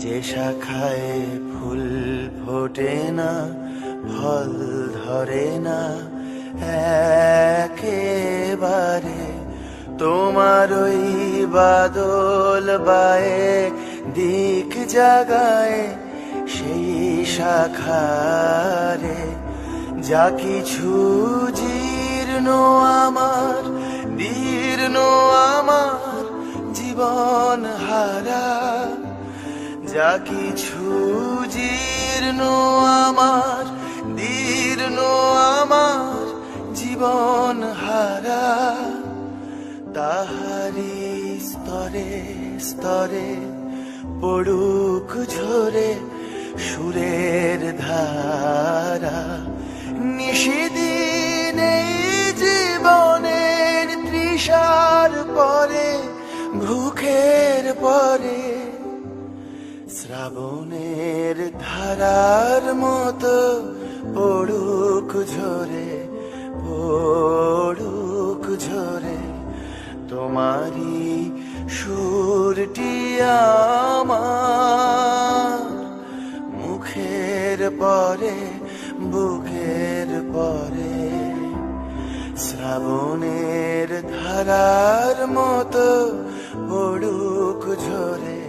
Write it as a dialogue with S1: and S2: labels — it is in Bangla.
S1: যে শাখায় ফুল ফোটে না, ফল ধরে না একেবারে, তোমার ওই বাদল বায়ে দিক জাগায় সেই শাখারে। যা কিছু জীর্ণ আমার, দীর্ণ আমার জীবন হারা, যা কিছু জীর্ণ আমার, দীর্ণ আমার জীবন হারা, তাহারি স্তরে স্তরে পড়ুক ঝরে সুরের ধারা। নিশিদিন এই জীবনের তৃষার পরে, ভুখের পরে, শ্রাবণের ধারার মতো পড়ুক ঝরে, পড়ুক ঝরে তোমারি সুরটি আমার, মুখের পরে, বুকের পরে, শ্রাবণের ধারার মতো পড়ুক ঝরে।